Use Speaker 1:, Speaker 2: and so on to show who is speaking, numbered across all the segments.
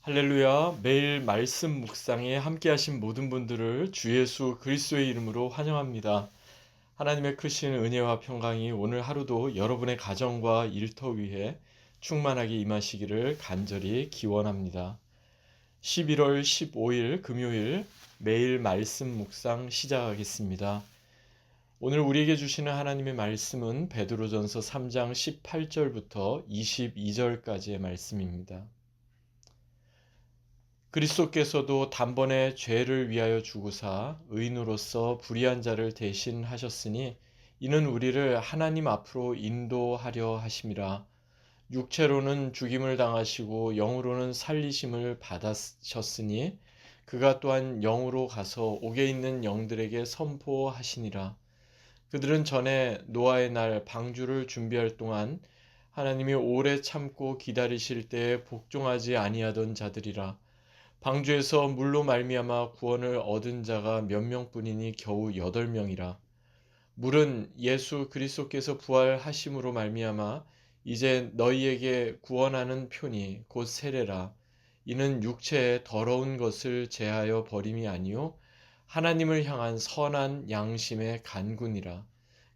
Speaker 1: 할렐루야. 매일 말씀 묵상에 함께 하신 모든 분들을 주 예수 그리스도의 이름으로 환영합니다. 하나님의 크신 은혜와 평강이 오늘 하루도 여러분의 가정과 일터 위에 충만하게 임하시기를 간절히 기원합니다. 11월 15일 금요일 매일 말씀 묵상 시작하겠습니다. 오늘 우리에게 주시는 하나님의 말씀은 베드로전서 3장 18절부터 22절까지의 말씀입니다. 그리스도께서도 단번에 죄를 위하여 죽으사 의인으로서 불의한 자를 대신하셨으니 이는 우리를 하나님 앞으로 인도하려 하심이라. 육체로는 죽임을 당하시고 영으로는 살리심을 받으셨으니 그가 또한 영으로 가서 옥에 있는 영들에게 선포하시니라. 그들은 전에 노아의 날 방주를 준비할 동안 하나님이 오래 참고 기다리실 때에 복종하지 아니하던 자들이라. 방주에서 물로 말미암아 구원을 얻은 자가 몇 명뿐이니 겨우 8명이라. 물은 예수 그리스도께서 부활하심으로 말미암아 이제 너희에게 구원하는 표니 곧 세례라. 이는 육체의 더러운 것을 제하여 버림이 아니요 하나님을 향한 선한 양심의 간군이라.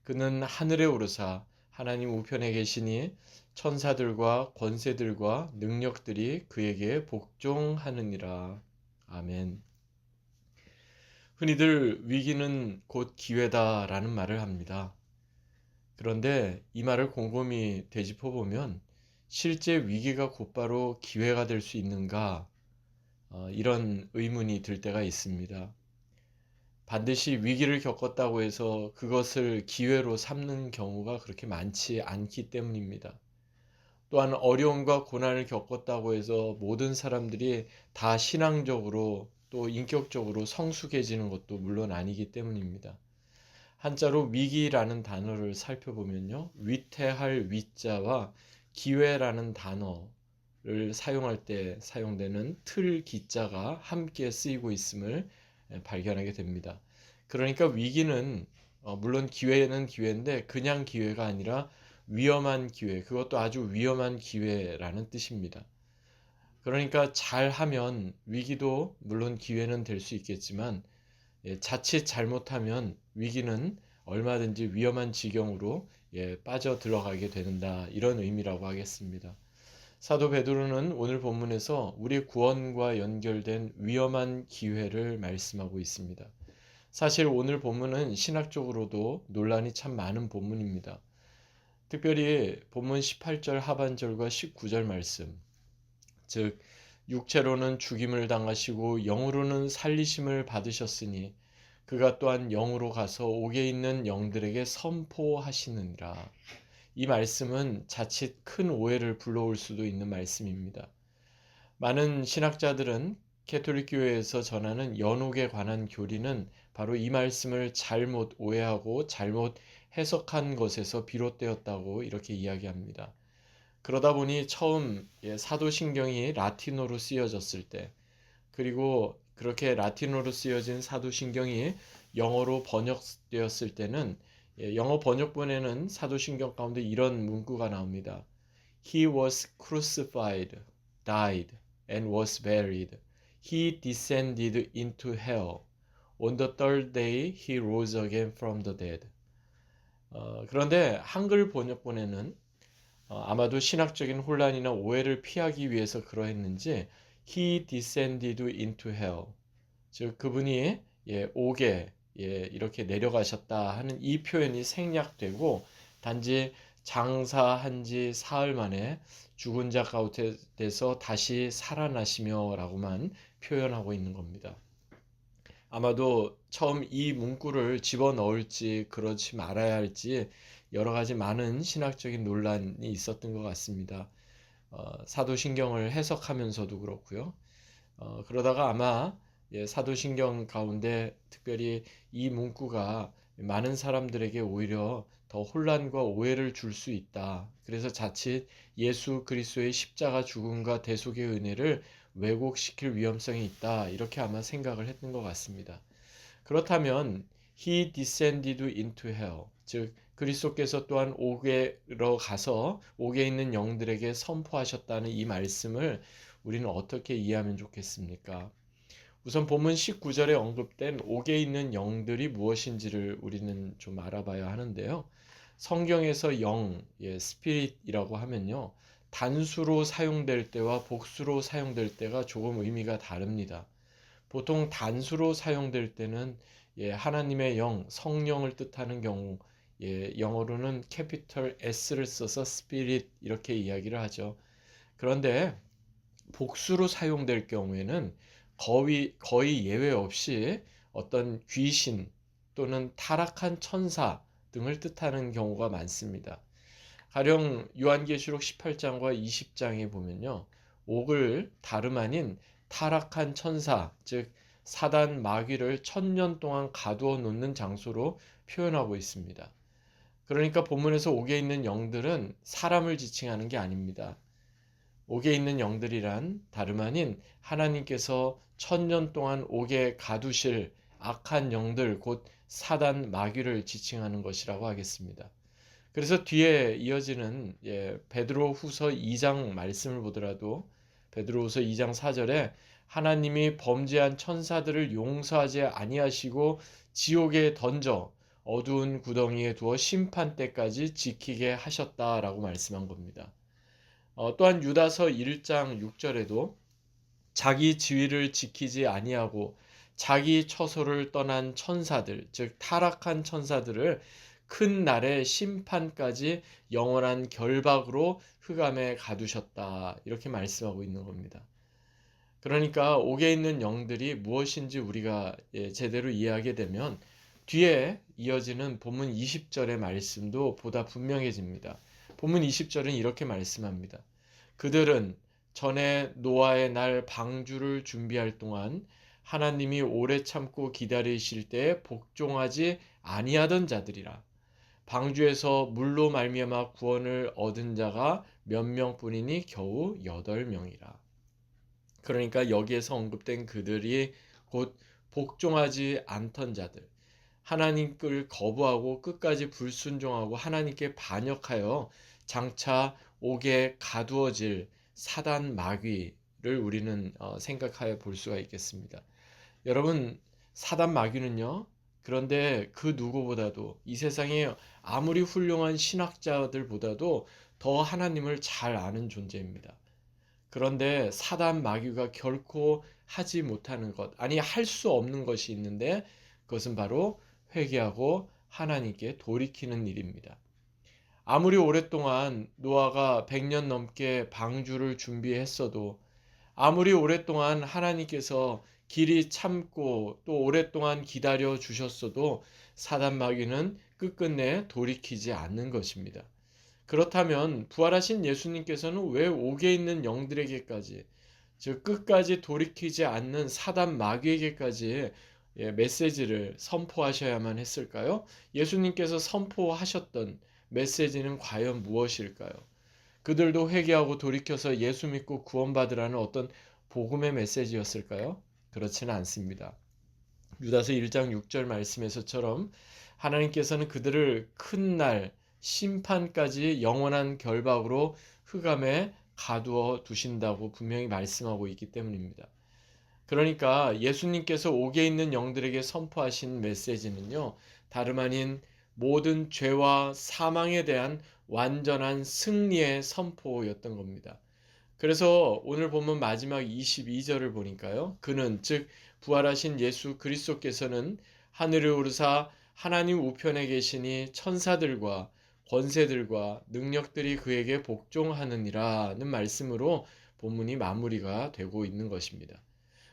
Speaker 1: 그는 하늘에 오르사 하나님 우편에 계시니 천사들과 권세들과 능력들이 그에게 복종하느니라. 아멘. 흔히들 위기는 곧 기회다라는 말을 합니다. 그런데 이 말을 곰곰이 되짚어 보면 실제 위기가 곧바로 기회가 될 수 있는가? 이런 의문이 들 때가 있습니다. 반드시 위기를 겪었다고 해서 그것을 기회로 삼는 경우가 그렇게 많지 않기 때문입니다. 또한 어려움과 고난을 겪었다고 해서 모든 사람들이 다 신앙적으로 또 인격적으로 성숙해지는 것도 물론 아니기 때문입니다. 한자로 위기라는 단어를 살펴보면요. 위태할 위자와 기회라는 단어를 사용할 때 사용되는 틀 기자가 함께 쓰이고 있음을 발견하게 됩니다. 그러니까 위기는 물론 기회는 기회인데 그냥 기회가 아니라 위험한 기회, 그것도 아주 위험한 기회라는 뜻입니다. 그러니까 잘하면 위기도 물론 기회는 될 수 있겠지만 자칫 잘못하면 위기는 얼마든지 위험한 지경으로 빠져 들어가게 된다. 이런 의미라고 하겠습니다. 사도 베드로는 오늘 본문에서 우리 구원과 연결된 위험한 기회를 말씀하고 있습니다. 사실 오늘 본문은 신학적으로도 논란이 참 많은 본문입니다. 특별히 본문 18절 하반절과 19절 말씀, 즉 육체로는 죽임을 당하시고 영으로는 살리심을 받으셨으니 그가 또한 영으로 가서 옥에 있는 영들에게 선포하시느니라. 이 말씀은 자칫 큰 오해를 불러올 수도 있는 말씀입니다. 많은 신학자들은 캐톨릭 교회에서 전하는 연옥에 관한 교리는 바로 이 말씀을 잘못 오해하고 잘못 해석한 것에서 비롯되었다고 이렇게 이야기합니다. 그러다 보니 처음 사도신경이 라틴어로 쓰여졌을 때, 그리고 그렇게 라틴어로 쓰여진 사도신경이 영어로 번역되었을 때는 영어 번역본에는 사도신경 가운데 이런 문구가 나옵니다. He was crucified, died, and was buried. He descended into hell. On the third day he rose again from the dead. 그런데 한글 번역본에는 아마도 신학적인 혼란이나 오해를 피하기 위해서 그러했는지 He descended into hell. 즉 그분이 옥에 이렇게 내려가셨다 하는 이 표현이 생략되고 단지 장사한 지 사흘 만에 죽은 자 가운데서 다시 살아나시며 라고만 표현하고 있는 겁니다. 아마도 처음 이 문구를 집어넣을지 그렇지 말아야 할지 여러 가지 많은 신학적인 논란이 있었던 것 같습니다. 사도신경을 해석하면서도 그렇고요. 그러다가 아마 사도신경 가운데 특별히 이 문구가 많은 사람들에게 오히려 더 혼란과 오해를 줄 수 있다. 그래서 자칫 예수 그리스도의 십자가 죽음과 대속의 은혜를 왜곡시킬 위험성이 있다. 이렇게 아마 생각을 했던 것 같습니다. 그렇다면 He descended into hell. 즉 그리스도께서 또한 옥에로 가서 옥에 있는 영들에게 선포하셨다는 이 말씀을 우리는 어떻게 이해하면 좋겠습니까? 우선 본문 19절에 언급된 옥에 있는 영들이 무엇인지를 우리는 좀 알아봐야 하는데요. 성경에서 영, 스피릿이라고 하면요. 단수로 사용될 때와 복수로 사용될 때가 조금 의미가 다릅니다. 보통 단수로 사용될 때는 하나님의 영, 성령을 뜻하는 경우, 영어로는 캐피털 S를 써서 스피릿 이렇게 이야기를 하죠. 그런데 복수로 사용될 경우에는 거의 예외 없이 어떤 귀신 또는 타락한 천사 등을 뜻하는 경우가 많습니다. 가령 요한계시록 18장과 20장에 보면요. 옥을 다름 아닌 타락한 천사, 즉 사단 마귀를 1000년 동안 가두어 놓는 장소로 표현하고 있습니다. 그러니까 본문에서 옥에 있는 영들은 사람을 지칭하는 게 아닙니다. 옥에 있는 영들이란 다름 아닌 하나님께서 1000년 동안 옥에 가두실 악한 영들, 곧 사단 마귀를 지칭하는 것이라고 하겠습니다. 그래서 뒤에 이어지는 베드로후서 2장 말씀을 보더라도 베드로후서 2장 4절에 하나님이 범죄한 천사들을 용서하지 아니하시고 지옥에 던져 어두운 구덩이에 두어 심판 때까지 지키게 하셨다라고 말씀한 겁니다. 또한 유다서 1장 6절에도 자기 지위를 지키지 아니하고 자기 처소를 떠난 천사들, 즉 타락한 천사들을 큰 날의 심판까지 영원한 결박으로 흑암에 가두셨다. 이렇게 말씀하고 있는 겁니다. 그러니까 옥에 있는 영들이 무엇인지 우리가 제대로 이해하게 되면 뒤에 이어지는 본문 20절의 말씀도 보다 분명해집니다. 본문 20절은 이렇게 말씀합니다. 그들은 전에 노아의 날 방주를 준비할 동안 하나님이 오래 참고 기다리실 때에 복종하지 아니하던 자들이라. 방주에서 물로 말미암아 구원을 얻은 자가 몇 명뿐이니 겨우 8명이라. 그러니까 여기에서 언급된 그들이 곧 복종하지 않던 자들, 하나님을 거부하고 끝까지 불순종하고 하나님께 반역하여 장차 옥에 가두어질 사단 마귀를 우리는 생각하여 볼 수가 있겠습니다. 여러분, 사단 마귀는요, 그런데 그 누구보다도 이 세상에 아무리 훌륭한 신학자들보다도 더 하나님을 잘 아는 존재입니다. 그런데 사단 마귀가 결코 하지 못하는 것, 아니 할 수 없는 것이 있는데 그것은 바로 회개하고 하나님께 돌이키는 일입니다. 아무리 오랫동안 노아가 100년 넘게 방주를 준비했어도, 아무리 오랫동안 하나님께서 길이 참고 또 오랫동안 기다려 주셨어도 사단 마귀는 끝끝내 돌이키지 않는 것입니다. 그렇다면 부활하신 예수님께서는 왜 옥에 있는 영들에게까지, 즉 끝까지 돌이키지 않는 사단 마귀에게까지 메시지를 선포하셔야만 했을까요? 예수님께서 선포하셨던 메시지는 과연 무엇일까요? 그들도 회개하고 돌이켜서 예수 믿고 구원받으라는 어떤 복음의 메시지였을까요? 그렇지는 않습니다. 유다서 1장 6절 말씀에서처럼 하나님께서는 그들을 큰 날 심판까지 영원한 결박으로 흑암에 가두어 두신다고 분명히 말씀하고 있기 때문입니다. 그러니까 예수님께서 옥에 있는 영들에게 선포하신 메시지는요, 다름 아닌 모든 죄와 사망에 대한 완전한 승리의 선포였던 겁니다. 그래서 오늘 보면 마지막 22절을 보니까요. 그는 즉 부활하신 예수 그리스도께서는 하늘에 오르사 하나님 우편에 계시니 천사들과 권세들과 능력들이 그에게 복종하느니라는 말씀으로 본문이 마무리가 되고 있는 것입니다.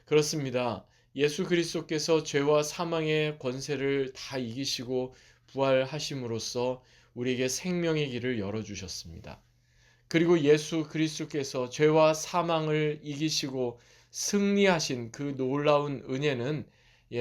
Speaker 1: 그렇습니다. 예수 그리스도께서 죄와 사망의 권세를 다 이기시고 부활하심으로써 우리에게 생명의 길을 열어주셨습니다. 그리고 예수 그리스도께서 죄와 사망을 이기시고 승리하신 그 놀라운 은혜는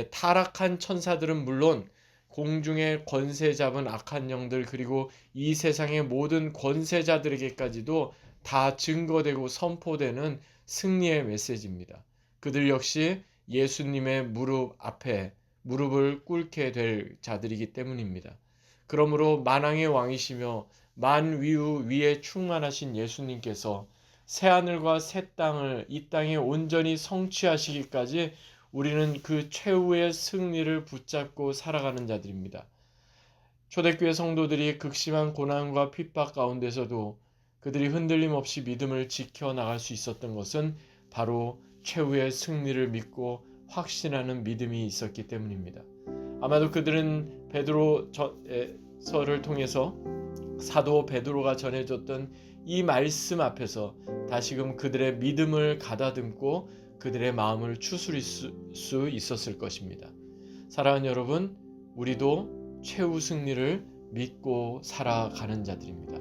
Speaker 1: 타락한 천사들은 물론 공중의 권세 잡은 악한 영들 그리고 이 세상의 모든 권세자들에게까지도 다 증거되고 선포되는 승리의 메시지입니다. 그들 역시 예수님의 무릎 앞에 무릎을 꿇게 될 자들이기 때문입니다. 그러므로 만왕의 왕이시며 만위우 위에 충만하신 예수님께서 새 하늘과 새 땅을 이 땅에 온전히 성취하시기까지 우리는 그 최후의 승리를 붙잡고 살아가는 자들입니다. 초대교회 성도들이 극심한 고난과 핍박 가운데서도 그들이 흔들림 없이 믿음을 지켜나갈 수 있었던 것은 바로 최후의 승리를 믿고 확신하는 믿음이 있었기 때문입니다. 아마도 그들은 베드로서를 통해서 사도 베드로가 전해줬던 이 말씀 앞에서 다시금 그들의 믿음을 가다듬고 그들의 마음을 추스릴 수 있었을 것입니다. 사랑하는 여러분, 우리도 최후 승리를 믿고 살아가는 자들입니다.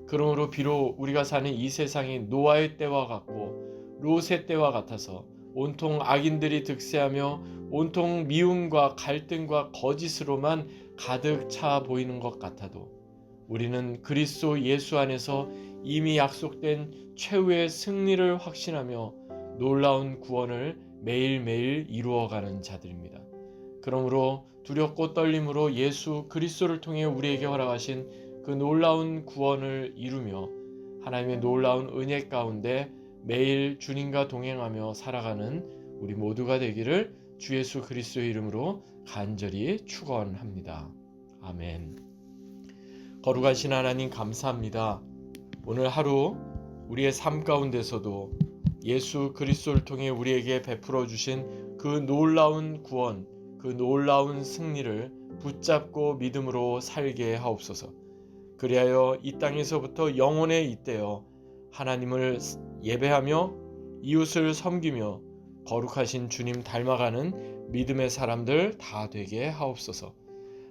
Speaker 1: 그러므로 비록 우리가 사는 이 세상이 노아의 때와 같고 롯의 때와 같아서 온통 악인들이 득세하며 온통 미움과 갈등과 거짓으로만 가득 차 보이는 것 같아도 우리는 그리스도 예수 안에서 이미 약속된 최후의 승리를 확신하며 놀라운 구원을 매일매일 이루어가는 자들입니다. 그러므로 두렵고 떨림으로 예수 그리스도를 통해 우리에게 허락하신 그 놀라운 구원을 이루며 하나님의 놀라운 은혜 가운데 매일 주님과 동행하며 살아가는 우리 모두가 되기를 주 예수 그리스도의 이름으로 간절히 축원합니다. 아멘. 거룩하신 하나님 감사합니다. 오늘 하루 우리의 삶 가운데서도 예수 그리스도를 통해 우리에게 베풀어 주신 그 놀라운 구원, 그 놀라운 승리를 붙잡고 믿음으로 살게 하옵소서. 그리하여 이 땅에서부터 영혼에 잇대어 하나님을 예배하며 이웃을 섬기며 거룩하신 주님 닮아가는 믿음의 사람들 다 되게 하옵소서.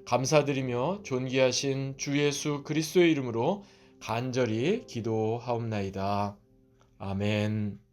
Speaker 1: 감사드리며 존귀하신 주 예수 그리스도의 이름으로 간절히 기도하옵나이다. 아멘.